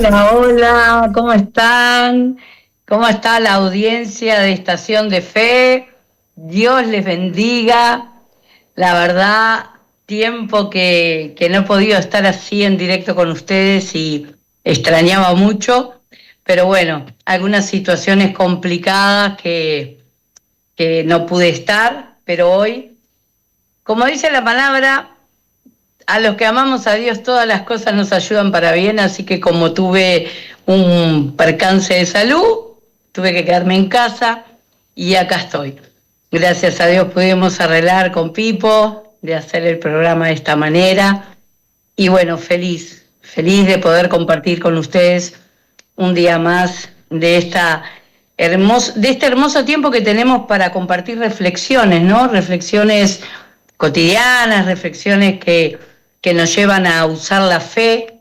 Hola, hola, ¿cómo están? ¿Cómo está la audiencia de Estación de Fe? Dios les bendiga. La verdad, tiempo que no he podido estar así en directo con ustedes y extrañaba mucho, pero bueno, algunas situaciones complicadas que no pude estar, pero hoy, como dice la palabra, a los que amamos a Dios todas las cosas nos ayudan para bien, así que como tuve un percance de salud, tuve que quedarme en casa y acá estoy. Gracias a Dios pudimos arreglar con Pipo de hacer el programa de esta manera y bueno, feliz de poder compartir con ustedes un día más de este hermoso tiempo que tenemos para compartir reflexiones, ¿no? Reflexiones cotidianas, reflexiones que nos llevan a usar la fe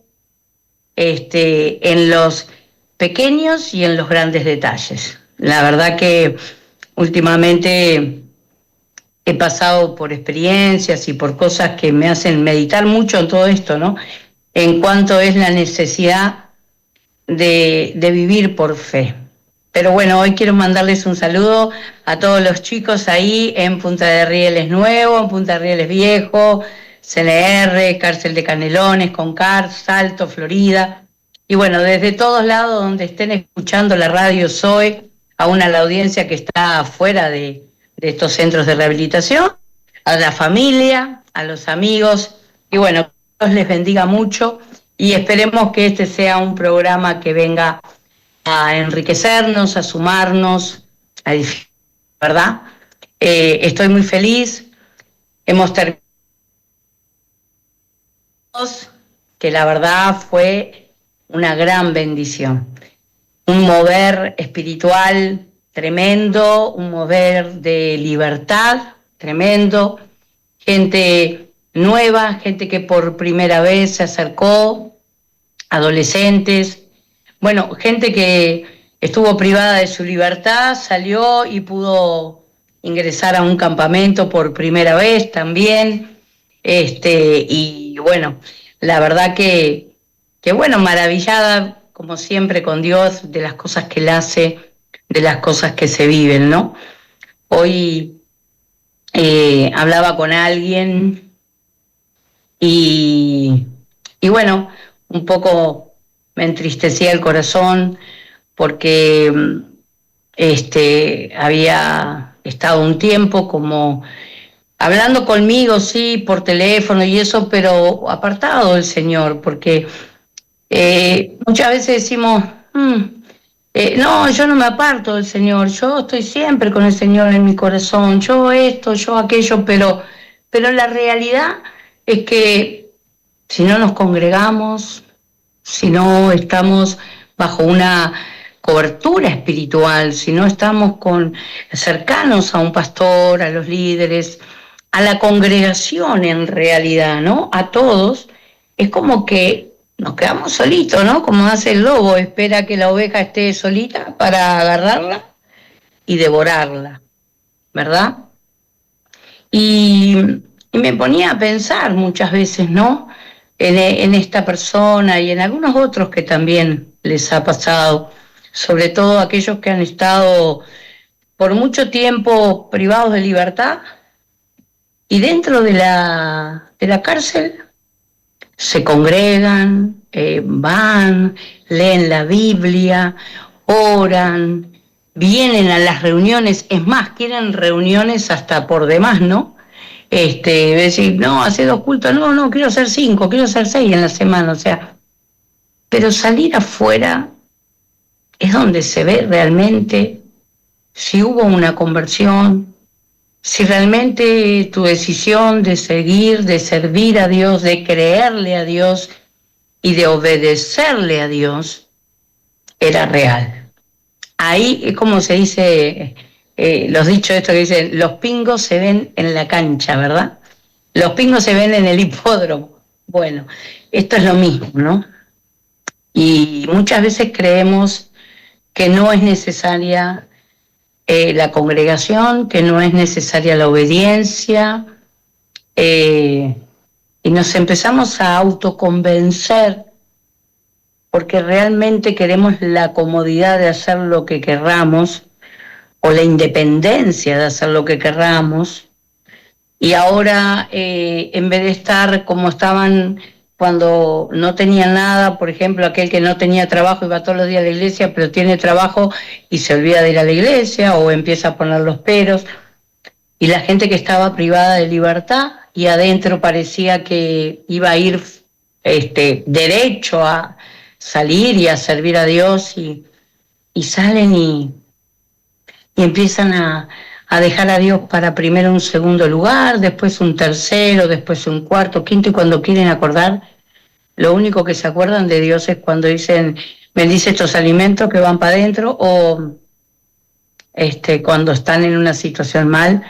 en los pequeños y en los grandes detalles. La verdad que últimamente he pasado por experiencias y por cosas que me hacen meditar mucho en todo esto, ¿no? En cuanto es la necesidad de vivir por fe. Pero bueno, hoy quiero mandarles un saludo a todos los chicos ahí en Punta de Rieles Nuevo, en Punta de Rieles Viejo, CNR, Cárcel de Canelones, Concar, Salto, Florida. Y bueno, desde todos lados donde estén escuchando la radio Soy, aún a la audiencia que está afuera de estos centros de rehabilitación, a la familia, a los amigos, y bueno, Dios les bendiga mucho y esperemos que este sea un programa que venga a enriquecernos, a sumarnos, a edificar, ¿verdad? Estoy muy feliz, hemos terminado, que la verdad fue una gran bendición, un mover espiritual tremendo, un mover de libertad tremendo, gente nueva, gente que por primera vez se acercó, adolescentes, bueno, gente que estuvo privada de su libertad, salió y pudo ingresar a un campamento por primera vez también, y bueno, la verdad que bueno, maravillada como siempre con Dios de las cosas que Él hace, de las cosas que se viven, ¿no? Hoy hablaba con alguien y, y bueno, un poco me entristecía el corazón porque había estado un tiempo como hablando conmigo, sí, por teléfono y eso, pero apartado del Señor, porque muchas veces decimos, no, yo no me aparto del Señor, yo estoy siempre con el Señor en mi corazón, yo esto, yo aquello, pero la realidad es que si no nos congregamos, si no estamos bajo una cobertura espiritual, si no estamos cercanos a un pastor, a los líderes, a la congregación en realidad, ¿no? A todos, es como que nos quedamos solitos, ¿no? Como hace el lobo, espera que la oveja esté solita para agarrarla y devorarla, ¿verdad? Y, y me ponía a pensar muchas veces, ¿no? En esta persona y en algunos otros que también les ha pasado, sobre todo aquellos que han estado por mucho tiempo privados de libertad y dentro de la cárcel se congregan, van, leen la Biblia, oran, vienen a las reuniones, es más, quieren reuniones hasta por demás, ¿no? Decir, no, hace 2 cultos, no, no, quiero hacer 5, quiero hacer 6 en la semana, o sea, pero salir afuera es donde se ve realmente si hubo una conversión, si realmente tu decisión de seguir, de servir a Dios, de creerle a Dios y de obedecerle a Dios era real. Ahí es como se dice, los dichos estos que dicen, los pingos se ven en la cancha, ¿verdad? Los pingos se ven en el hipódromo. Bueno, esto es lo mismo, ¿no? Y muchas veces creemos que no es necesaria la congregación, que no es necesaria la obediencia, y nos empezamos a autoconvencer porque realmente queremos la comodidad de hacer lo que querramos o la independencia de hacer lo que querramos. Y ahora, en vez de estar como estaban cuando no tenían nada, por ejemplo, aquel que no tenía trabajo iba todos los días a la iglesia, pero tiene trabajo y se olvida de ir a la iglesia o empieza a poner los peros, y la gente que estaba privada de libertad y adentro parecía que iba a ir derecho a salir y a servir a Dios, y salen y empiezan a dejar a Dios para primero un segundo lugar, después un tercero, después un cuarto, quinto, y cuando quieren acordar, lo único que se acuerdan de Dios es cuando dicen, bendice estos alimentos que van para adentro, o cuando están en una situación mal,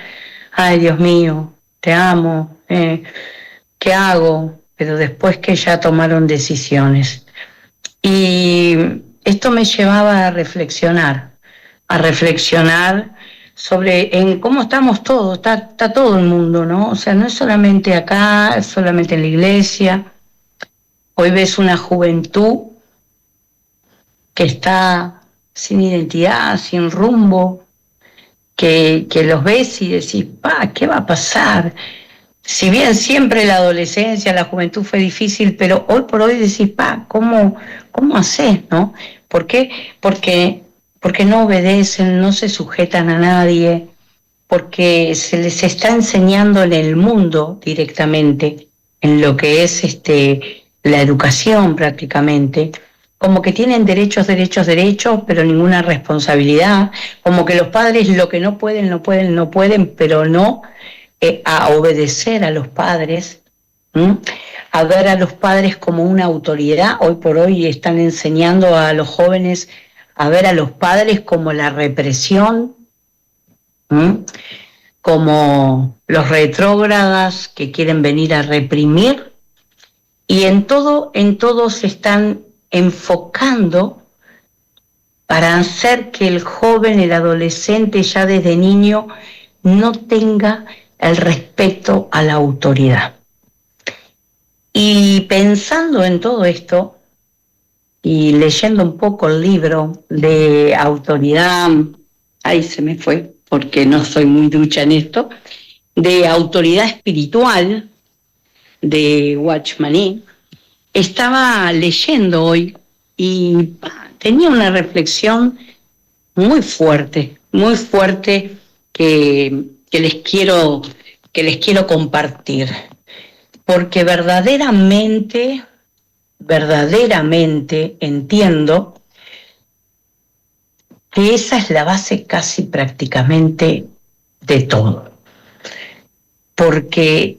ay Dios mío, te amo, ¿qué hago? Pero después que ya tomaron decisiones. Y esto me llevaba a reflexionar sobre en cómo estamos todos, está todo el mundo, ¿no? O sea, no es solamente acá, es solamente en la iglesia. Hoy ves una juventud que está sin identidad, sin rumbo, que los ves y decís, ¿qué va a pasar? Si bien siempre la adolescencia, la juventud fue difícil, pero hoy por hoy decís, ¿cómo haces, no? ¿Por qué? Porque no obedecen, no se sujetan a nadie, porque se les está enseñando en el mundo directamente, en lo que es la educación prácticamente, como que tienen derechos, derechos, derechos, pero ninguna responsabilidad, como que los padres lo que no pueden, no pueden, no pueden, pero no a obedecer a los padres, ¿m? A ver a los padres como una autoridad. Hoy por hoy están enseñando a los jóvenes a ver a los padres como la represión, ¿m? Como los retrógradas que quieren venir a reprimir, y en todo se están enfocando para hacer que el joven, el adolescente, ya desde niño, no tenga el respeto a la autoridad. Y pensando en todo esto y leyendo un poco el libro de autoridad, ahí se me fue porque no soy muy ducha en esto, de autoridad espiritual de Watchman Nee, estaba leyendo hoy y tenía una reflexión muy fuerte que les quiero compartir, porque verdaderamente entiendo que esa es la base casi prácticamente de todo, porque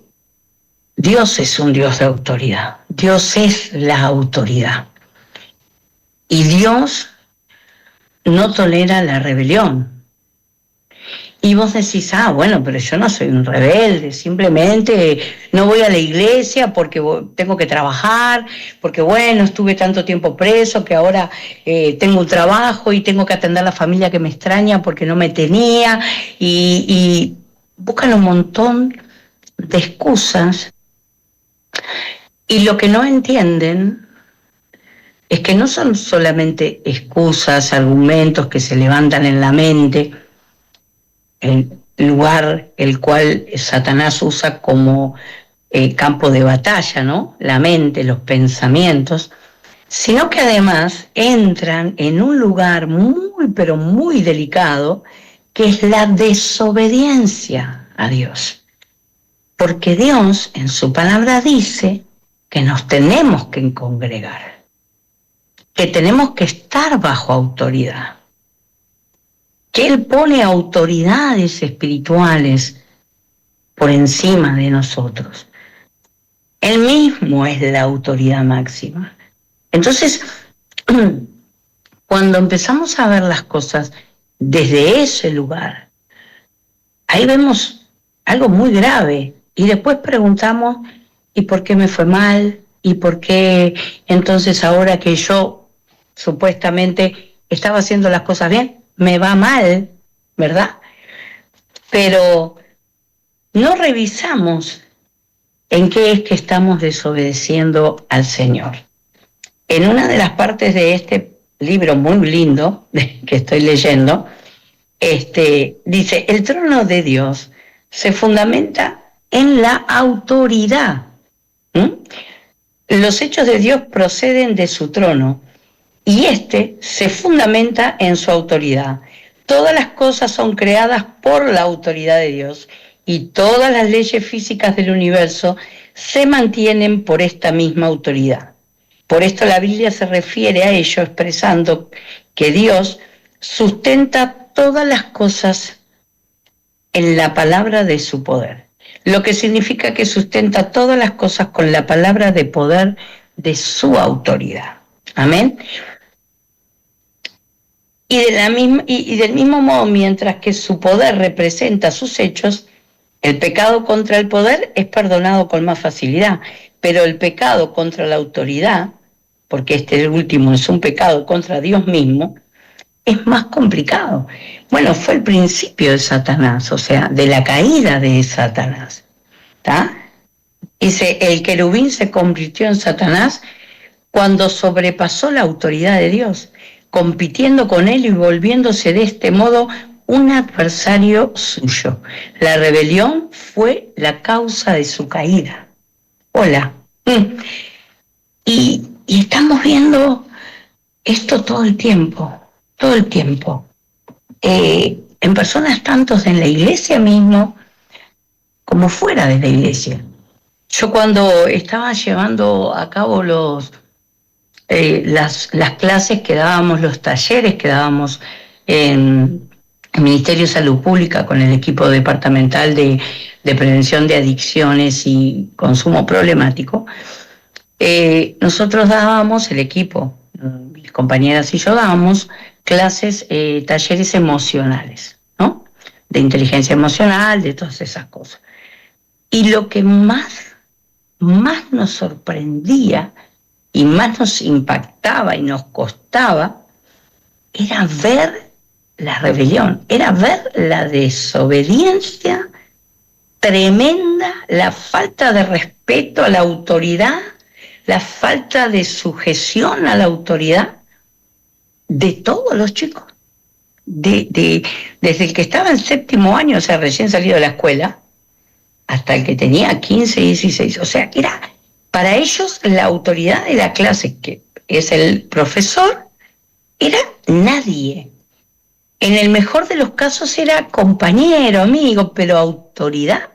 Dios es un Dios de autoridad, Dios es la autoridad, y Dios no tolera la rebelión. Y vos decís, bueno, pero yo no soy un rebelde, simplemente no voy a la iglesia porque tengo que trabajar, porque bueno, estuve tanto tiempo preso que ahora tengo un trabajo y tengo que atender a la familia que me extraña porque no me tenía, y buscan un montón de excusas, y lo que no entienden es que no son solamente excusas, argumentos que se levantan en la mente, el lugar el cual Satanás usa como campo de batalla, ¿no? La mente, los pensamientos, sino que además entran en un lugar muy, pero muy delicado, que es la desobediencia a Dios. Porque Dios en su palabra dice que nos tenemos que congregar, que tenemos que estar bajo autoridad, que Él pone autoridades espirituales por encima de nosotros. Él mismo es la autoridad máxima. Entonces, cuando empezamos a ver las cosas desde ese lugar, ahí vemos algo muy grave, y después preguntamos, ¿y por qué me fue mal? ¿Y por qué entonces ahora que yo supuestamente estaba haciendo las cosas bien, me va mal, ¿verdad? Pero no revisamos en qué es que estamos desobedeciendo al Señor. en una de las partes de este libro muy lindo que estoy leyendo, dice, el trono de Dios se fundamenta en la autoridad. ¿Mm? Los hechos de Dios proceden de su trono y se fundamenta en su autoridad. Todas las cosas son creadas por la autoridad de Dios y todas las leyes físicas del universo se mantienen por esta misma autoridad. Por esto la Biblia se refiere a ello expresando que Dios sustenta todas las cosas en la palabra de su poder, lo que significa que sustenta todas las cosas con la palabra de poder de su autoridad. Amén. Y del mismo modo, mientras que su poder representa sus hechos, el pecado contra el poder es perdonado con más facilidad, pero el pecado contra la autoridad, porque este último es un pecado contra Dios mismo, es más complicado. Bueno, fue el principio de Satanás, o sea, de la caída de Satanás. ¿Está? Dice, el querubín se convirtió en Satanás cuando sobrepasó la autoridad de Dios, compitiendo con él y volviéndose de este modo un adversario suyo. La rebelión fue la causa de su caída. Hola. Y estamos viendo esto todo el tiempo. En personas tantos en la iglesia mismo como fuera de la iglesia. Yo cuando estaba llevando a cabo las clases que dábamos, los talleres que dábamos en el Ministerio de Salud Pública con el equipo departamental de prevención de adicciones y consumo problemático, nosotros dábamos, el equipo, mis compañeras y yo dábamos clases, talleres emocionales, ¿no? De inteligencia emocional, de todas esas cosas. Y lo que más nos sorprendía y más nos impactaba y nos costaba era ver la rebelión, era ver la desobediencia tremenda, la falta de respeto a la autoridad, la falta de sujeción a la autoridad de todos los chicos. Desde el que estaba en séptimo año, o sea, recién salido de la escuela, hasta el que tenía 15, 16. O sea, era para ellos la autoridad de la clase, que es el profesor, era nadie. En el mejor de los casos era compañero, amigo, pero autoridad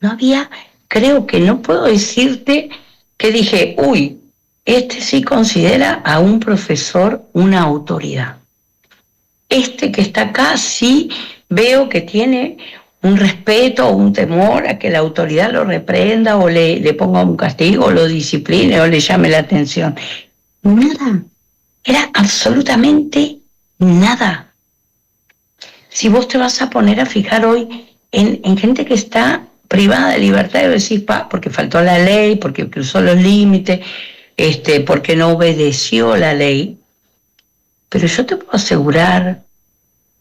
no había. Creo que no puedo decirte que dije, uy, este sí considera a un profesor una autoridad. Este que está acá sí veo que tiene un respeto o un temor a que la autoridad lo reprenda o le ponga un castigo, o lo discipline o le llame la atención. Nada. Era absolutamente nada. Si vos te vas a poner a fijar hoy en gente que está privada de libertad, y decís, porque faltó la ley, porque cruzó los límites, porque no obedeció la ley. Pero yo te puedo asegurar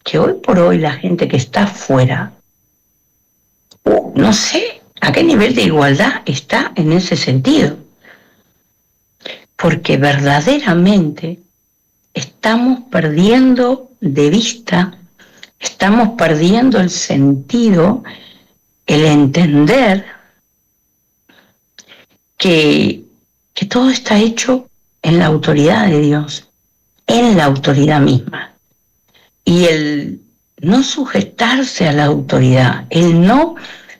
que hoy por hoy la gente que está afuera, no sé a qué nivel de igualdad está en ese sentido. Porque verdaderamente estamos perdiendo de vista, estamos perdiendo el sentido, el entender que todo está hecho en la autoridad de Dios, en la autoridad misma. Y el no sujetarse a la autoridad, el no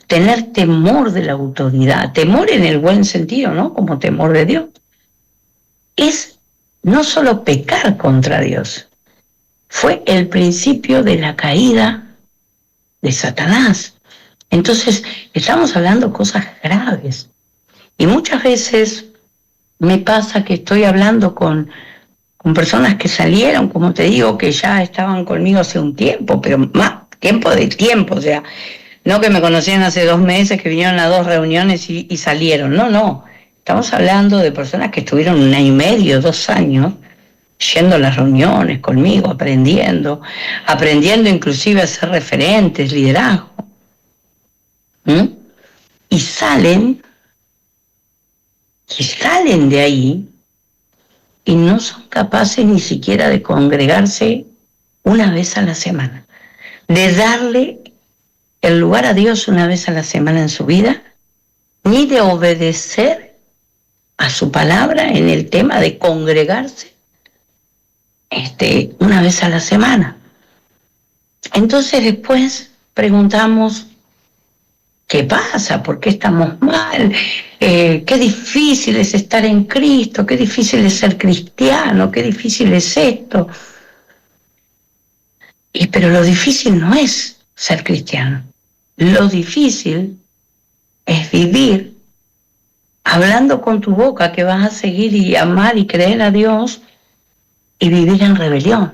tener temor de la autoridad, temor en el buen sentido, ¿no? Como temor de Dios, es no solo pecar contra Dios, fue el principio de la caída de Satanás. Entonces, estamos hablando cosas graves. Y muchas veces me pasa que estoy hablando con personas que salieron, como te digo, que ya estaban conmigo hace un tiempo, pero más tiempo de tiempo, o sea, no que me conocían hace 2 meses, que vinieron a 2 reuniones y salieron, no. Estamos hablando de personas que estuvieron 1 año y medio, 2 años, yendo a las reuniones conmigo, aprendiendo inclusive a ser referentes, liderazgo. Y salen de ahí y no son capaces ni siquiera de congregarse una vez a la semana, de darle el lugar a Dios una vez a la semana en su vida, ni de obedecer a su palabra en el tema de congregarse una vez a la semana. Entonces después preguntamos, ¿qué pasa? ¿Por qué estamos mal? Qué difícil es estar en Cristo, qué difícil es ser cristiano, qué difícil es esto. Pero lo difícil no es ser cristiano. Lo difícil es vivir hablando con tu boca que vas a seguir y amar y creer a Dios, y vivir en rebelión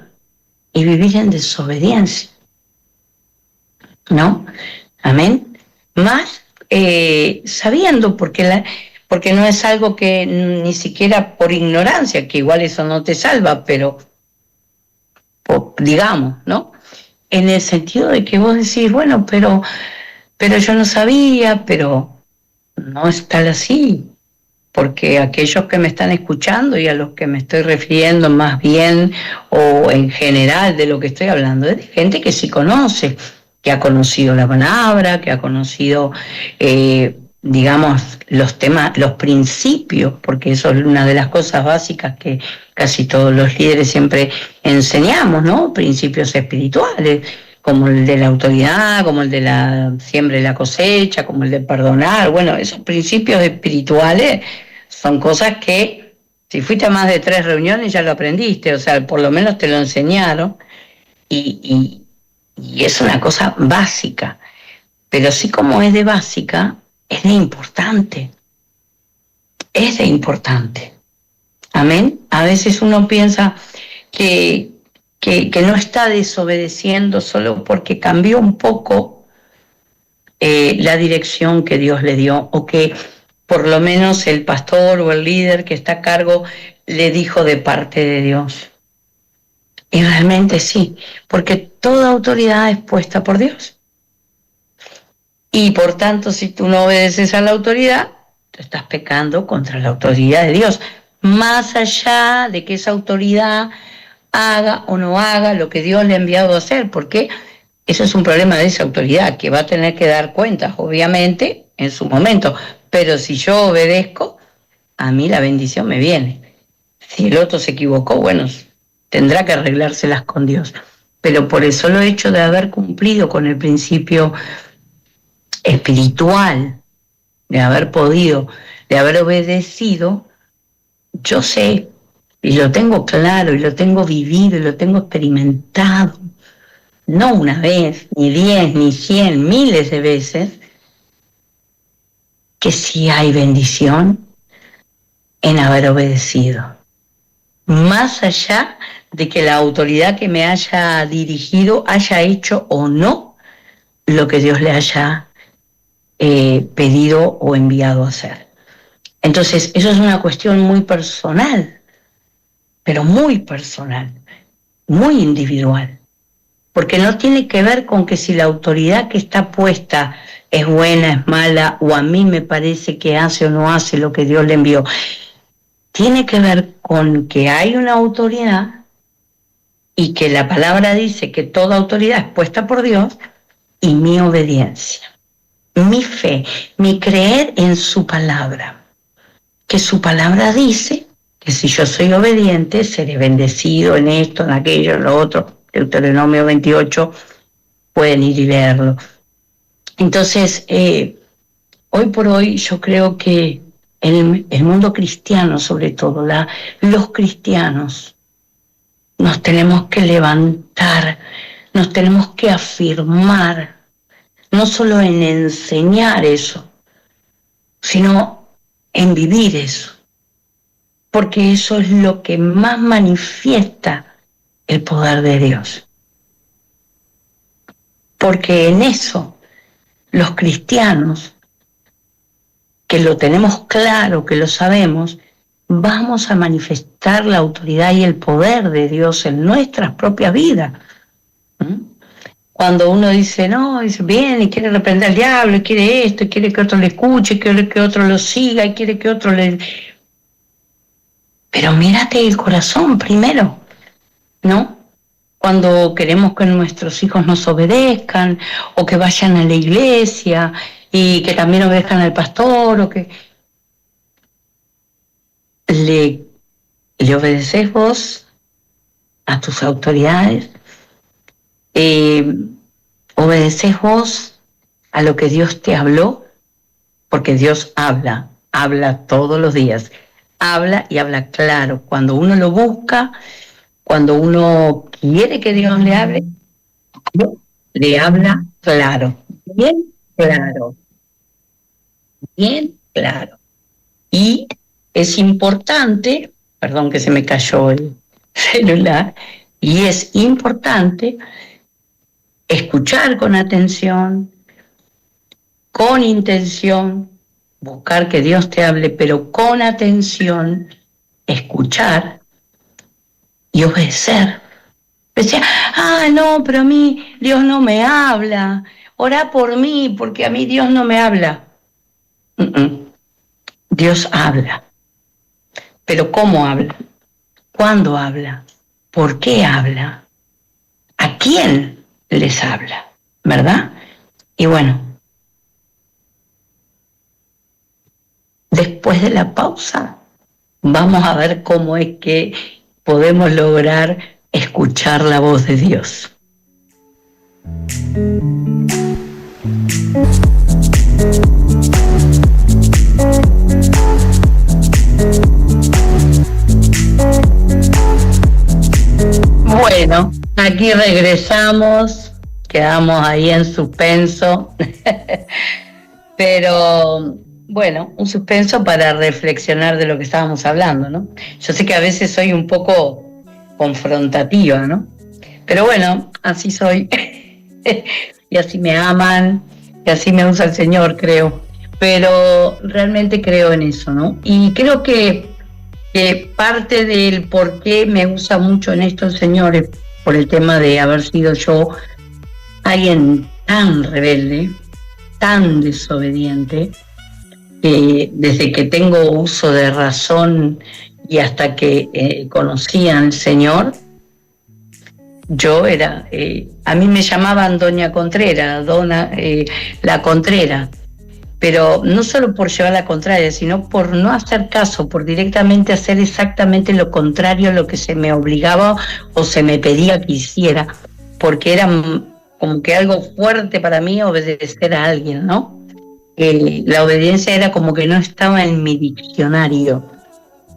y vivir en desobediencia, ¿no? Amén. Más sabiendo, porque no es algo que ni siquiera por ignorancia, que igual eso no te salva, pero digamos, ¿no? En el sentido de que vos decís, bueno, pero yo no sabía, pero no es tal así, porque aquellos que me están escuchando y a los que me estoy refiriendo más bien, o en general de lo que estoy hablando, es de gente que sí conoce, que ha conocido la palabra, que ha conocido, digamos, los temas, los principios, porque eso es una de las cosas básicas que casi todos los líderes siempre enseñamos, ¿no? Principios espirituales, como el de la autoridad, como el de la siembra y la cosecha, como el de perdonar. Bueno, esos principios espirituales son cosas que, si fuiste a más de 3 reuniones, ya lo aprendiste, o sea, por lo menos te lo enseñaron, y es una cosa básica. Pero sí, como es de básica, es de importante. Es de importante. Amén. A veces uno piensa que no está desobedeciendo solo porque cambió un poco la dirección que Dios le dio, o que por lo menos el pastor o el líder que está a cargo le dijo de parte de Dios. Y realmente sí, porque toda autoridad es puesta por Dios. Y por tanto, si tú no obedeces a la autoridad, tú estás pecando contra la autoridad de Dios, más allá de que esa autoridad haga o no haga lo que Dios le ha enviado a hacer, porque eso es un problema de esa autoridad, que va a tener que dar cuentas, obviamente, en su momento. Pero si yo obedezco, a mí la bendición me viene. Si el otro se equivocó, bueno, tendrá que arreglárselas con Dios. Pero por el solo hecho de haber cumplido con el principio espiritual, de haber podido, de haber obedecido, yo sé, y lo tengo claro, y lo tengo vivido, y lo tengo experimentado, no una vez, ni 10, ni 100, miles de veces, que sí hay bendición en haber obedecido. Más allá de que la autoridad que me haya dirigido haya hecho o no lo que Dios le haya pedido o enviado a hacer. Entonces, eso es una cuestión muy personal, pero muy personal, muy individual, porque no tiene que ver con que si la autoridad que está puesta es buena, es mala, o a mí me parece que hace o no hace lo que Dios le envió. Tiene que ver con que hay una autoridad y que la palabra dice que toda autoridad es puesta por Dios, y mi obediencia, mi fe, mi creer en su palabra. Que su palabra dice que si yo soy obediente, seré bendecido en esto, en aquello, en lo otro. Deuteronomio 28, pueden ir y leerlo. Entonces, hoy por hoy yo creo que el mundo cristiano, sobre todo, los cristianos, nos tenemos que levantar, nos tenemos que afirmar, no solo en enseñar eso, sino en vivir eso, porque eso es lo que más manifiesta el poder de Dios. Porque en eso los cristianos, que lo tenemos claro, que lo sabemos, vamos a manifestar la autoridad y el poder de Dios en nuestras propias vidas. Cuando uno dice, no, dice, bien, y quiere reprender al diablo, y quiere esto, y quiere que otro le escuche, y quiere que otro lo siga, y quiere que otro le... Pero mírate el corazón primero, ¿no? Cuando queremos que nuestros hijos nos obedezcan o que vayan a la iglesia y que también obedezcan al pastor o que le obedeces vos a tus autoridades, obedeces vos a lo que Dios te habló, porque Dios habla todos los días, habla y habla claro. Cuando uno lo busca, cuando uno quiere que Dios le habla claro, bien claro, bien claro. Y es importante, perdón que se me cayó el celular, y es importante escuchar con atención, con intención, buscar que Dios te hable, pero con atención, escuchar y obedecer. Decía, no, pero a mí Dios no me habla, orá por mí porque a mí Dios no me habla. Dios habla, pero ¿cómo habla? ¿Cuándo habla? ¿Por qué habla? ¿A quién les habla? ¿Verdad? Y bueno, después de la pausa, vamos a ver cómo es que podemos lograr escuchar la voz de Dios. Bueno, aquí regresamos, quedamos ahí en suspenso, pero bueno, un suspenso para reflexionar de lo que estábamos hablando, ¿no? Yo sé que a veces soy un poco confrontativa, ¿no? Pero bueno, así soy, y así me aman, y así me usa el Señor, creo, pero realmente creo en eso, ¿no? Y creo que parte del por qué me usa mucho en estos señores, por el tema de haber sido yo alguien tan rebelde, tan desobediente, que desde que tengo uso de razón y hasta que conocí al Señor, yo era, a mí me llamaban Doña Contreras, la Contrera, pero no solo por llevar la contraria, sino por no hacer caso, por directamente hacer exactamente lo contrario a lo que se me obligaba o se me pedía que hiciera, porque era como que algo fuerte para mí obedecer a alguien, ¿no? La obediencia era como que no estaba en mi diccionario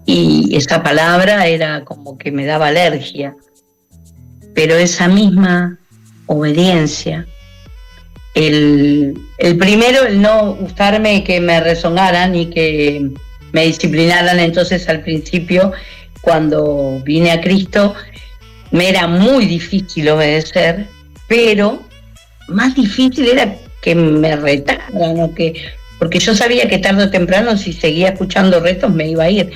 y esa palabra era como que me daba alergia, pero esa misma obediencia, el primero, el no gustarme que me rezongaran y que me disciplinaran. Entonces al principio, cuando vine a Cristo, me era muy difícil obedecer, pero más difícil era que me retaran, porque yo sabía que tarde o temprano, si seguía escuchando retos, me iba a ir,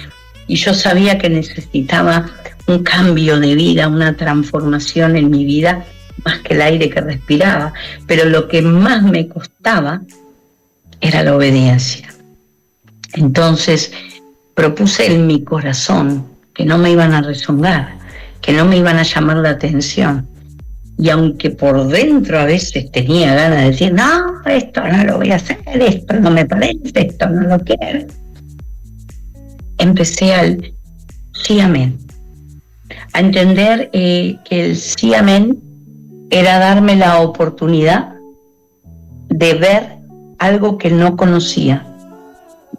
y yo sabía que necesitaba un cambio de vida, una transformación en mi vida, más que el aire que respiraba, pero lo que más me costaba era la obediencia. Entonces propuse en mi corazón que no me iban a rezongar, que no me iban a llamar la atención, y aunque por dentro a veces tenía ganas de decir, no, esto no lo voy a hacer, esto no me parece, esto no lo quiero, empecé al sí, amén, a entender que el sí, amén era darme la oportunidad de ver algo que no conocía,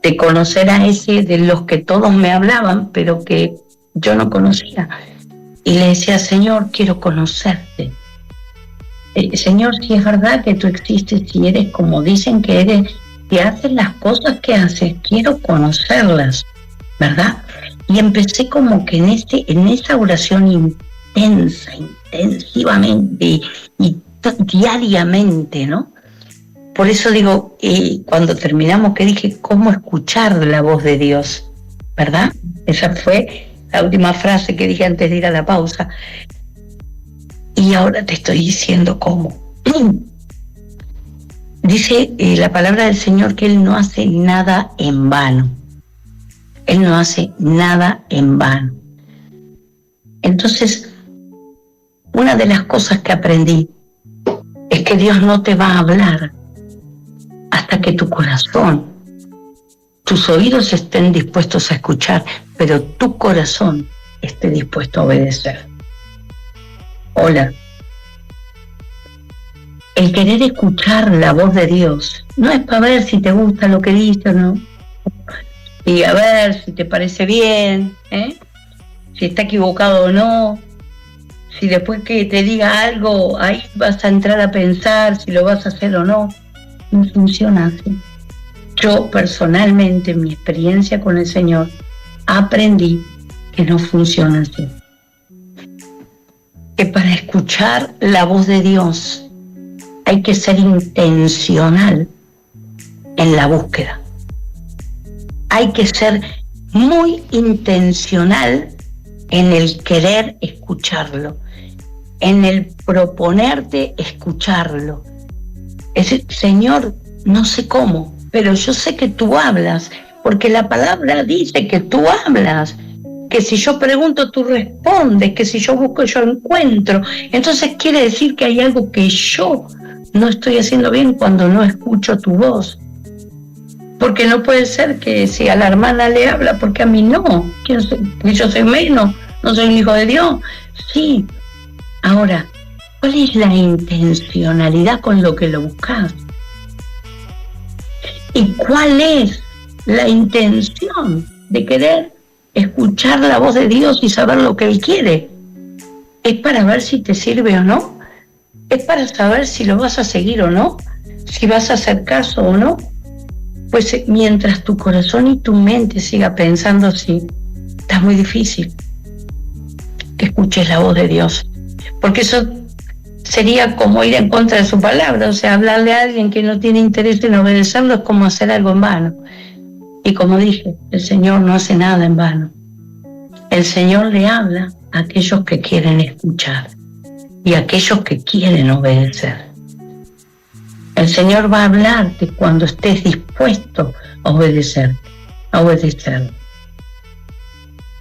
de conocer a ese de los que todos me hablaban, pero que yo no conocía. Y le decía, Señor, quiero conocerte. Señor, si es verdad que tú existes, si eres como dicen que eres, si haces las cosas que haces, quiero conocerlas, ¿verdad? Y empecé como que en esa oración intensa, intensivamente y diariamente, ¿no? Por eso digo, cuando terminamos, que dije, ¿cómo escuchar la voz de Dios? ¿Verdad? Esa fue la última frase que dije antes de ir a la pausa. Y ahora te estoy diciendo cómo. Dice la palabra del Señor que Él no hace nada en vano. Él no hace nada en vano. Entonces, una de las cosas que aprendí es que Dios no te va a hablar hasta que tu corazón, tus oídos estén dispuestos a escuchar, pero tu corazón esté dispuesto a obedecer. Hola. El querer escuchar la voz de Dios no es para ver si te gusta lo que dice o no, y a ver si te parece bien, si está equivocado o no, si después que te diga algo ahí vas a entrar a pensar si lo vas a hacer o no. No funciona así. Yo personalmente, en mi experiencia con el Señor, aprendí que no funciona así. Que para escuchar la voz de Dios hay que ser intencional en la búsqueda. Hay que ser muy intencional en el querer escucharlo, en el proponerte escucharlo. Es decir, Señor, no sé cómo, pero yo sé que tú hablas, porque la palabra dice que tú hablas, que si yo pregunto tú respondes, que si yo busco yo encuentro. Entonces quiere decir que hay algo que yo no estoy haciendo bien cuando no escucho tu voz. Porque no puede ser que si a la hermana le habla, porque a mí no. ¿Quién soy? ¿Que yo soy menos? ¿No soy un hijo de Dios? Sí. Ahora, ¿cuál es la intencionalidad con lo que lo buscas? ¿Y cuál es la intención de querer escuchar la voz de Dios y saber lo que Él quiere? ¿Es para ver si te sirve o no? ¿Es para saber si lo vas a seguir o no? ¿Si vas a hacer caso o no? Pues mientras tu corazón y tu mente siga pensando así, está muy difícil que escuches la voz de Dios. Porque eso sería como ir en contra de su palabra. O sea, hablarle a alguien que no tiene interés en obedecerlo es como hacer algo en vano. Y como dije, el Señor no hace nada en vano. El Señor le habla a aquellos que quieren escuchar y a aquellos que quieren obedecer. El Señor va a hablarte cuando estés dispuesto a obedecer,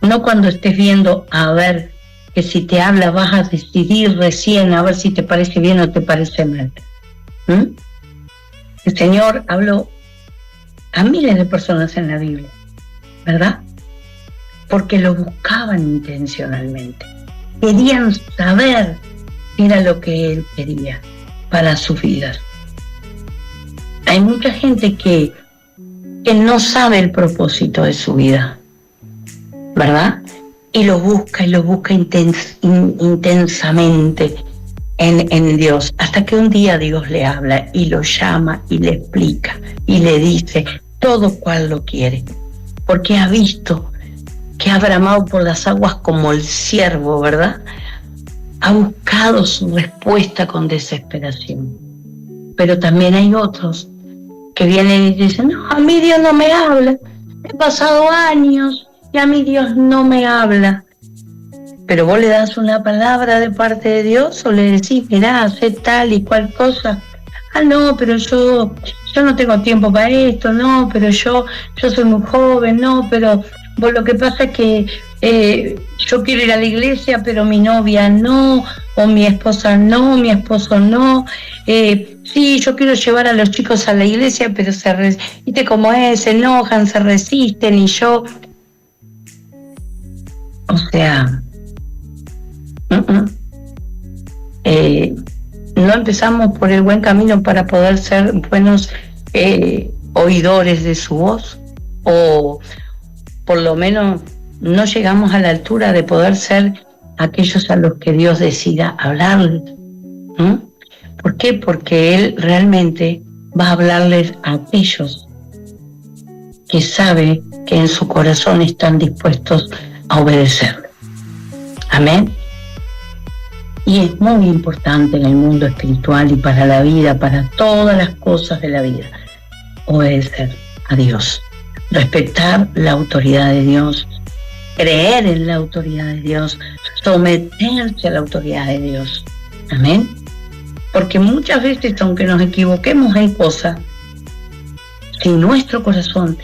No cuando estés viendo a ver que si te habla vas a decidir recién a ver si te parece bien o te parece mal. El Señor habló a miles de personas en la Biblia, ¿verdad? Porque lo buscaban intencionalmente. Querían saber qué era lo que Él quería para sus vidas. Hay mucha gente que no sabe el propósito de su vida, ¿verdad? Y lo busca intensamente en Dios, hasta que un día Dios le habla y lo llama y le explica y le dice todo cual lo quiere, porque ha visto que ha bramado por las aguas como el ciervo, ¿verdad? Ha buscado su respuesta con desesperación. Pero también hay otros que vienen y dicen, no, a mí Dios no me habla, he pasado años y a mí Dios no me habla. Pero vos le das una palabra de parte de Dios o le decís, mirá, hacé tal y cual cosa. Ah, no, pero yo no tengo tiempo para esto, no, pero yo soy muy joven, no, pero vos lo que pasa es que yo quiero ir a la iglesia, pero mi novia no, o mi esposa no, mi esposo no. Sí, yo quiero llevar a los chicos a la iglesia, pero viste cómo es, se enojan, se resisten y yo... O sea... no empezamos por el buen camino para poder ser buenos oidores de su voz, o por lo menos no llegamos a la altura de poder ser aquellos a los que Dios decida hablarles. ¿Por qué? Porque Él realmente va a hablarles a aquellos que sabe que en su corazón están dispuestos a obedecerle. Amén. Y es muy importante en el mundo espiritual y para la vida, para todas las cosas de la vida, obedecer a Dios, respetar la autoridad de Dios, creer en la autoridad de Dios, someterse a la autoridad de Dios. Amén. Porque muchas veces, aunque nos equivoquemos en cosas, si nuestro corazón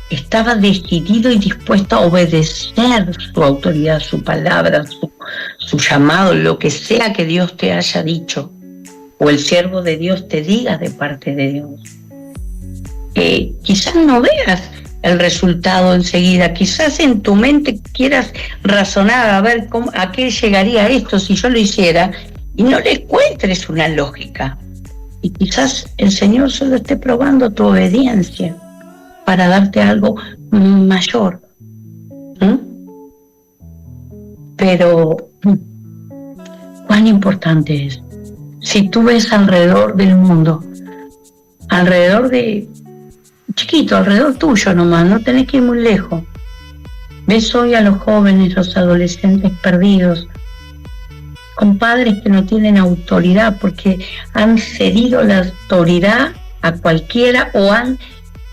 estaba decidido y dispuesto a obedecer su autoridad, su palabra, su llamado, lo que sea que Dios te haya dicho o el siervo de Dios te diga de parte de Dios. Quizás no veas el resultado enseguida, quizás en tu mente quieras razonar a ver a qué llegaría esto si yo lo hiciera y no le encuentres una lógica. Y quizás el Señor solo esté probando tu obediencia para darte algo mayor. Pero cuán importante es. Si tú ves alrededor del mundo, alrededor de chiquito, alrededor tuyo nomás, no tenés que ir muy lejos. Ves hoy a los jóvenes, los adolescentes perdidos, con padres que no tienen autoridad porque han cedido la autoridad a cualquiera o han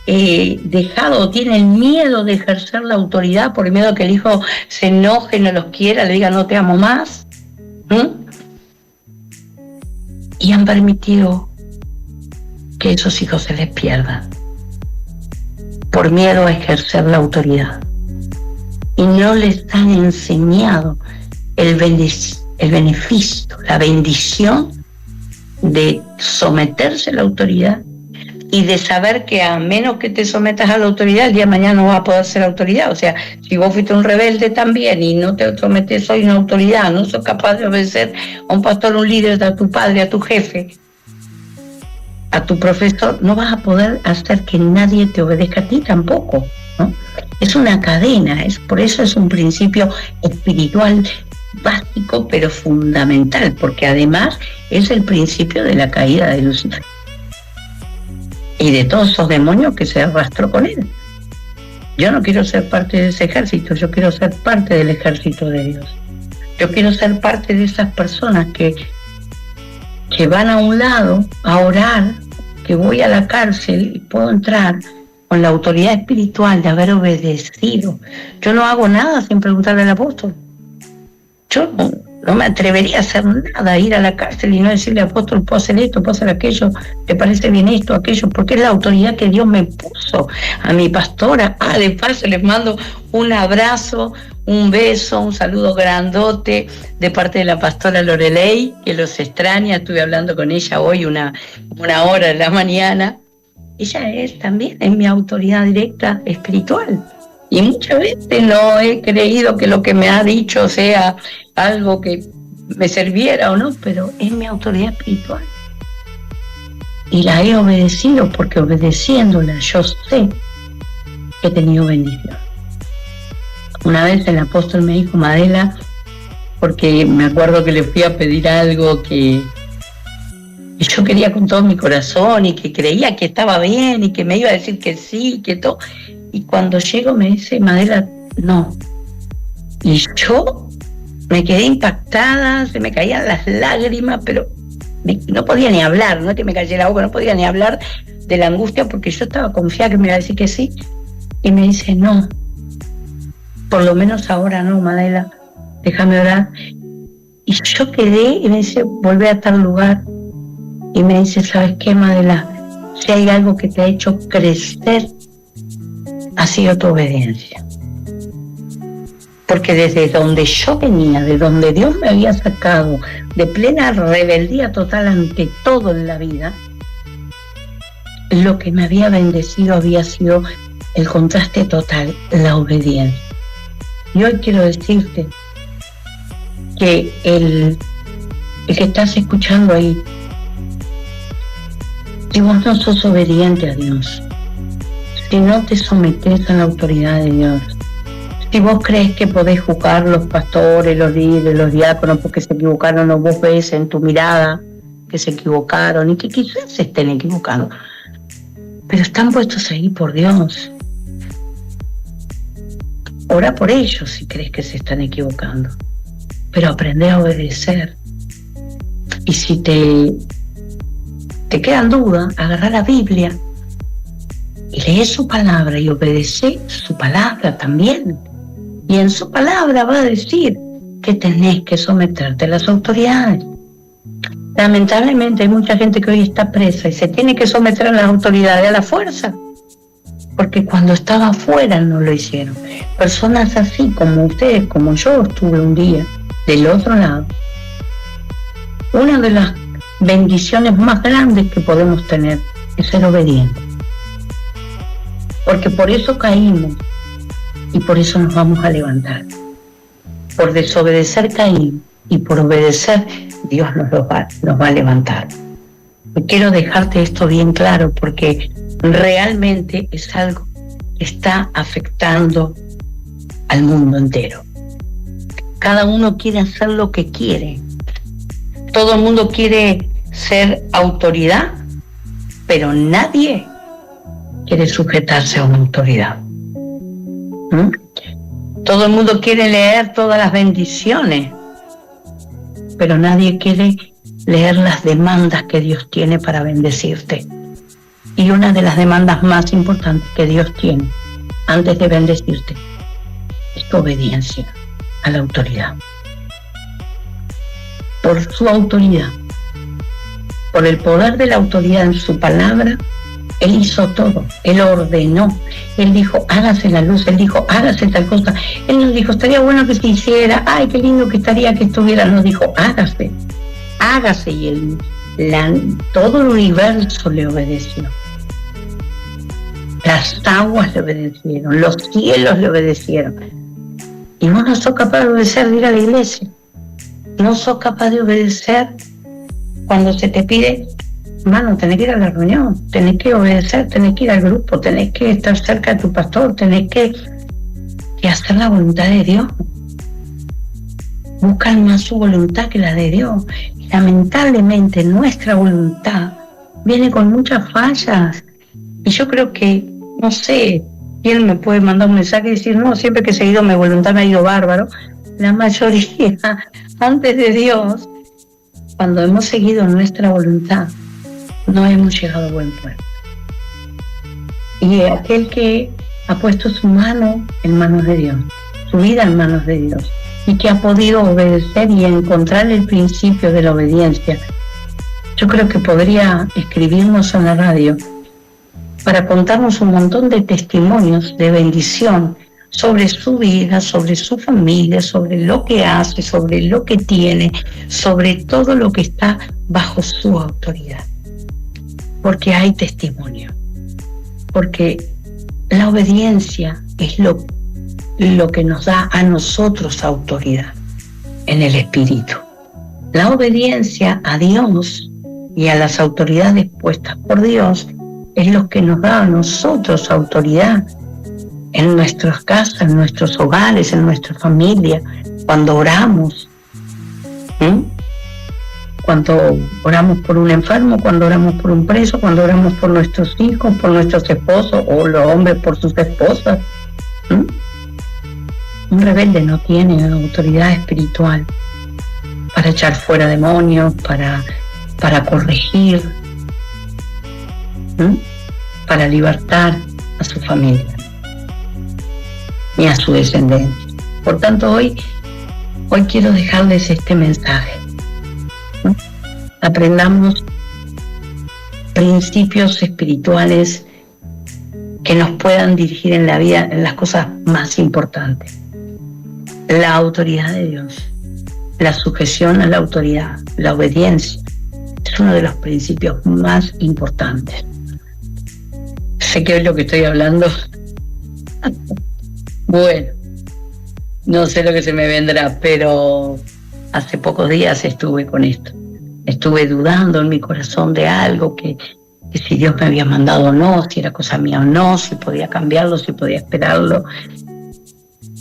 dejado o tienen miedo de ejercer la autoridad por miedo a que el hijo se enoje, no los quiera, le diga no te amo más. Y han permitido que esos hijos se les pierdan por miedo a ejercer la autoridad. Y no les han enseñado el beneficio, la bendición de someterse a la autoridad y de saber que a menos que te sometas a la autoridad, el día de mañana no vas a poder ser autoridad. O sea, si vos fuiste un rebelde también y no te sometes hoy a una autoridad, no sos capaz de obedecer a un pastor, un líder, a tu padre, a tu jefe, a tu profesor, no vas a poder hacer que nadie te obedezca a ti tampoco, ¿no? Es una cadena, por eso es un principio espiritual básico pero fundamental, porque además es el principio de la caída de Lucifer y de todos esos demonios que se arrastró con él. Yo no quiero ser parte de ese ejército, yo quiero ser parte del ejército de Dios. Yo quiero ser parte de esas personas que van a un lado a orar, que voy a la cárcel y puedo entrar con la autoridad espiritual de haber obedecido. Yo no hago nada sin preguntarle al apóstol. Yo no me atrevería a hacer nada, ir a la cárcel y no decirle al apóstol, puedo hacer esto, puedo hacer aquello, ¿te parece bien esto, aquello? Porque es la autoridad que Dios me puso. A mi pastora, de paso les mando un abrazo, un beso, un saludo grandote de parte de la pastora Lorelei, que los extraña. Estuve hablando con ella hoy una hora de la mañana. Ella también es mi autoridad directa espiritual. Y muchas veces no he creído que lo que me ha dicho sea algo que me sirviera o no, pero es mi autoridad espiritual. Y la he obedecido porque obedeciéndola yo sé que he tenido bendición. Una vez el apóstol me dijo, Madela, porque me acuerdo que le fui a pedir algo que yo quería con todo mi corazón y que creía que estaba bien y que me iba a decir que sí, que todo. Y cuando llego me dice, Madela, no. Y yo me quedé impactada, se me caían las lágrimas, pero no podía ni hablar, no es que me cayera la boca, no podía ni hablar de la angustia porque yo estaba confiada que me iba a decir que sí. Y me dice, no, por lo menos ahora no, Madela, déjame orar. Y yo quedé y me dice, volvé a tal lugar. Y me dice, ¿sabes qué, Madela? Si hay algo que te ha hecho crecer, ha sido tu obediencia. Porque desde donde yo venía, de donde Dios me había sacado, de plena rebeldía total ante todo en la vida, lo que me había bendecido había sido el contraste total, la obediencia. Y hoy quiero decirte que el que estás escuchando ahí, si vos no sos obediente a Dios, si no te sometes a la autoridad de Dios, si vos crees que podés juzgar los pastores, los líderes, los diáconos porque se equivocaron, o vos ves en tu mirada que se equivocaron y que quizás se estén equivocando, pero están puestos ahí por Dios. Ora por ellos si crees que se están equivocando, pero aprende a obedecer. Y si te quedan dudas, agarra la Biblia y lee su palabra y obedece su palabra también. Y en su palabra va a decir que tenés que someterte a las autoridades. Lamentablemente hay mucha gente que hoy está presa y se tiene que someter a las autoridades a la fuerza. porque cuando estaba afuera no lo hicieron. Personas así como ustedes, como yo estuve un día del otro lado. Una de las bendiciones más grandes que podemos tener es ser obedientes. Porque por eso caímos y por eso nos vamos a levantar. Por desobedecer Caín y por obedecer, Dios nos va a levantar. Y quiero dejarte esto bien claro porque realmente es algo que está afectando al mundo entero. Cada uno quiere hacer lo que quiere. Todo el mundo quiere ser autoridad, pero nadie quiere sujetarse a una autoridad. Todo el mundo quiere leer todas las bendiciones, pero nadie quiere leer las demandas que Dios tiene para bendecirte. Y una de las demandas más importantes que Dios tiene antes de bendecirte es tu obediencia a la autoridad. Por su autoridad, por el poder de la autoridad en su palabra, Él hizo todo, Él ordenó, Él dijo, hágase la luz, Él dijo, hágase tal cosa. Él nos dijo, estaría bueno que se hiciera, ay, qué lindo que estaría que estuviera. Nos dijo, hágase, hágase. Y todo el universo le obedeció. Las aguas le obedecieron, los cielos le obedecieron. Y vos no sos capaz de obedecer, de ir a la iglesia. No sos capaz de obedecer cuando se te pide, hermano, tenés que ir a la reunión, tenés que obedecer, tenés que ir al grupo, tenés que estar cerca de tu pastor, tenés que hacer la voluntad de Dios. Buscar más su voluntad que la de Dios. Y lamentablemente nuestra voluntad viene con muchas fallas. Y yo creo que, no sé, quién me puede mandar un mensaje y decir, no, siempre que he seguido mi voluntad me ha ido bárbaro. La mayoría, antes de Dios, cuando hemos seguido nuestra voluntad, no hemos llegado a buen puerto. Y aquel que ha puesto su mano en manos de Dios, su vida en manos de Dios, y que ha podido obedecer y encontrar el principio de la obediencia, yo creo que podría escribirnos en la radio para contarnos un montón de testimonios de bendición sobre su vida, sobre su familia, sobre lo que hace, sobre lo que tiene, sobre todo lo que está bajo su autoridad. Porque hay testimonio. Porque la obediencia es lo que nos da a nosotros autoridad en el espíritu. La obediencia a Dios y a las autoridades puestas por Dios es lo que nos da a nosotros autoridad en nuestras casas, en nuestros hogares, en nuestra familia, cuando oramos. Cuando oramos por un enfermo, cuando oramos por un preso, cuando oramos por nuestros hijos, por nuestros esposos, o los hombres por sus esposas. Un rebelde no tiene autoridad espiritual para echar fuera demonios, para corregir, para libertar a su familia ni a su descendencia. Por tanto, hoy quiero dejarles este mensaje. Aprendamos principios espirituales que nos puedan dirigir en la vida, en las cosas más importantes. La autoridad de Dios, la sujeción a la autoridad, la obediencia, es uno de los principios más importantes. Sé que hoy lo que estoy hablando, bueno, no sé lo que se me vendrá, pero hace pocos días estuve con esto. Estuve dudando en mi corazón de algo, que si Dios me había mandado o no, si era cosa mía o no, si podía cambiarlo, si podía esperarlo.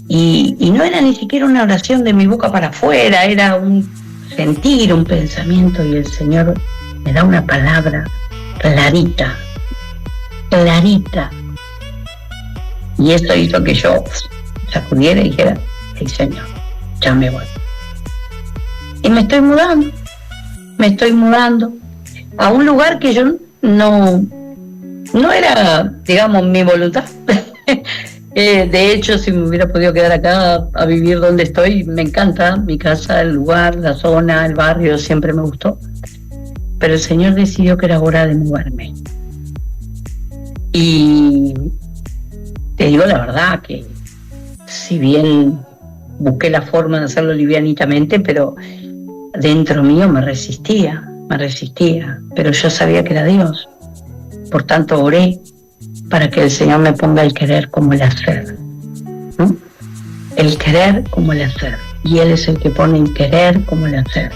Y no era ni siquiera una oración de mi boca para afuera, era un sentir, un pensamiento, y el Señor me da una palabra clarita. Y eso hizo que yo sacudiera y dijera, sí, Señor, ya me voy. Y me estoy mudando a un lugar que yo no era, digamos, mi voluntad. De hecho, si me hubiera podido quedar acá a vivir donde estoy, me encanta mi casa, el lugar, la zona, el barrio, siempre me gustó. Pero el Señor decidió que era hora de mudarme. Y te digo la verdad que si bien busqué la forma de hacerlo livianitamente, pero dentro mío me resistía, pero yo sabía que era Dios. Por tanto oré para que el Señor me ponga el querer como el hacer, ¿no? El querer como el hacer, y Él es el que pone el querer como el hacer,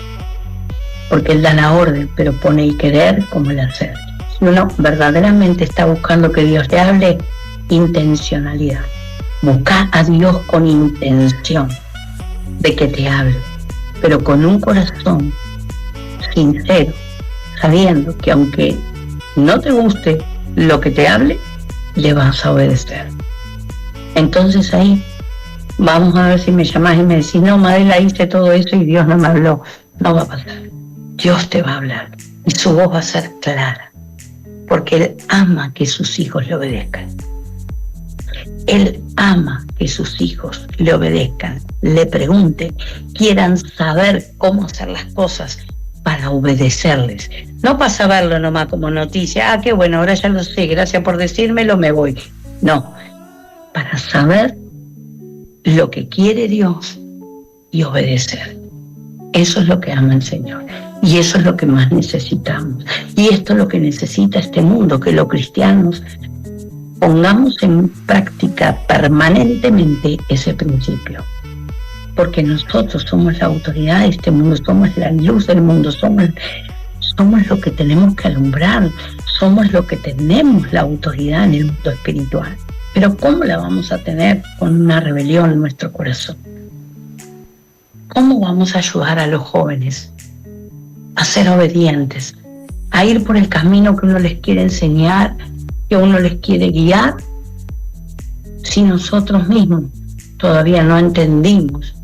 porque Él da la orden, pero pone el querer como el hacer. Si uno verdaderamente está buscando que Dios te hable, intencionalidad. Busca a Dios con intención de que te hable, pero con un corazón sincero, sabiendo que aunque no te guste lo que te hable, le vas a obedecer. Entonces ahí vamos a ver si me llamás y me decís, no, Madela, hice todo eso y Dios no me habló. No va a pasar. Dios te va a hablar y su voz va a ser clara, porque Él ama que sus hijos le obedezcan. Él ama que sus hijos le obedezcan, le pregunten, quieran saber cómo hacer las cosas para obedecerles. No para saberlo nomás como noticia, qué bueno, ahora ya lo sé, gracias por decírmelo, me voy. No, para saber lo que quiere Dios y obedecer. Eso es lo que ama el Señor. Y eso es lo que más necesitamos. Y esto es lo que necesita este mundo, que los cristianos pongamos en práctica permanentemente ese principio. Porque nosotros somos la autoridad de este mundo, somos la luz del mundo, somos lo que tenemos que alumbrar, somos lo que tenemos la autoridad en el mundo espiritual. Pero ¿cómo la vamos a tener con una rebelión en nuestro corazón? ¿Cómo vamos a ayudar a los jóvenes a ser obedientes, a ir por el camino que uno les quiere enseñar, que uno les quiere guiar, si nosotros mismos todavía no entendimos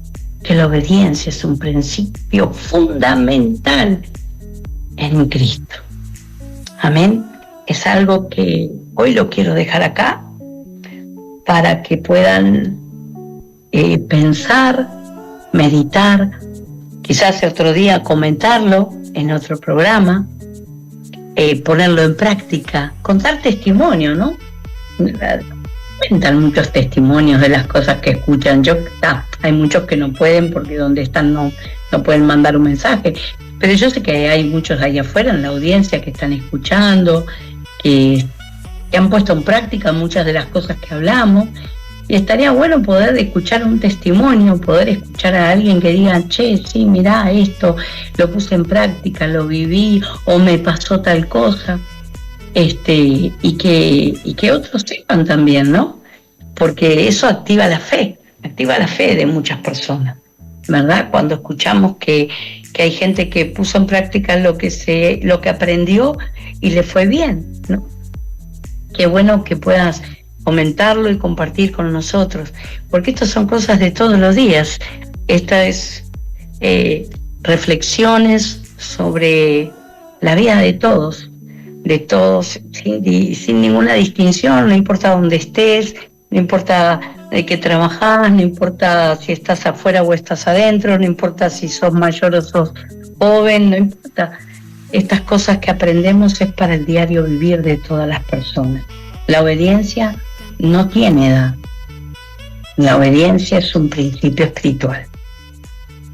que la obediencia es un principio fundamental en Cristo? Amén. Es algo que hoy lo quiero dejar acá para que puedan pensar, meditar, quizás otro día comentarlo en otro programa, ponerlo en práctica, contar testimonio, ¿no? Cuentan muchos testimonios de las cosas que escuchan. Hay muchos que no pueden porque donde están no pueden mandar un mensaje, pero yo sé que hay muchos allá afuera en la audiencia que están escuchando, que han puesto en práctica muchas de las cosas que hablamos, y estaría bueno poder escuchar un testimonio, poder escuchar a alguien que diga, che, sí, mirá, esto lo puse en práctica, lo viví, o me pasó tal cosa, y que otros sepan también, ¿no? Porque eso activa la fe de muchas personas, ¿verdad? Cuando escuchamos que hay gente que puso en práctica lo que aprendió y le fue bien, ¿no? Qué bueno que puedas comentarlo y compartir con nosotros, porque estas son cosas de todos los días. Estas reflexiones sobre la vida de todos, sin ninguna distinción, no importa dónde estés, no importa de qué trabajás, no importa si estás afuera o estás adentro, no importa si sos mayor o sos joven, no importa. Estas cosas que aprendemos es para el diario vivir de todas las personas. La obediencia no tiene edad. La obediencia es un principio espiritual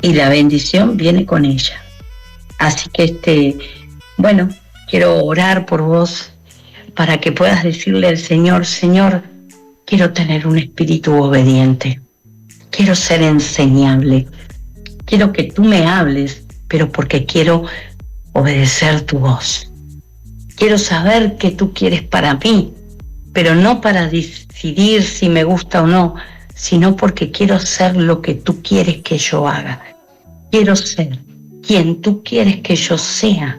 y la bendición viene con ella. Así que quiero orar por vos para que puedas decirle al Señor, Señor, quiero tener un espíritu obediente, quiero ser enseñable, quiero que tú me hables, pero porque quiero obedecer tu voz. Quiero saber qué tú quieres para mí, pero no para decidir si me gusta o no, sino porque quiero ser lo que tú quieres que yo haga. Quiero ser quien tú quieres que yo sea.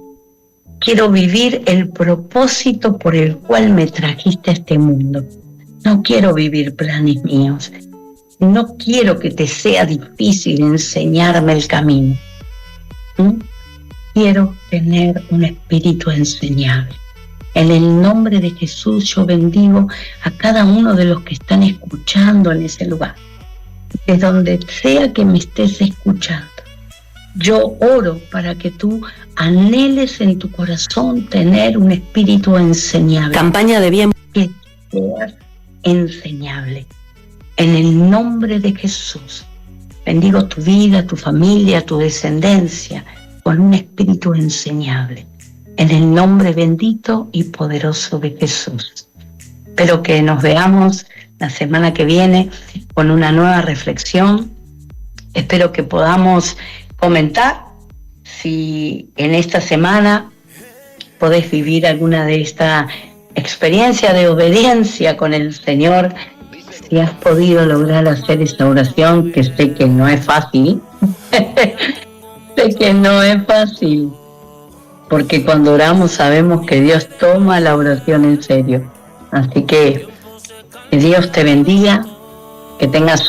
Quiero vivir el propósito por el cual me trajiste a este mundo. No quiero vivir planes míos. No quiero que te sea difícil enseñarme el camino. Quiero tener un espíritu enseñable. En el nombre de Jesús yo bendigo a cada uno de los que están escuchando en ese lugar. De donde sea que me estés escuchando, yo oro para que tú anheles en tu corazón tener un espíritu enseñable. Campaña de bien. Que seas enseñable. En el nombre de Jesús, bendigo tu vida, tu familia, tu descendencia, con un espíritu enseñable. En el nombre bendito y poderoso de Jesús. Espero que nos veamos la semana que viene con una nueva reflexión. Espero que podamos comentar si en esta semana podés vivir alguna de esta experiencia de obediencia con el Señor, si has podido lograr hacer esta oración, que sé que no es fácil. Sé que no es fácil, porque cuando oramos sabemos que Dios toma la oración en serio. Así que Dios te bendiga, que tengas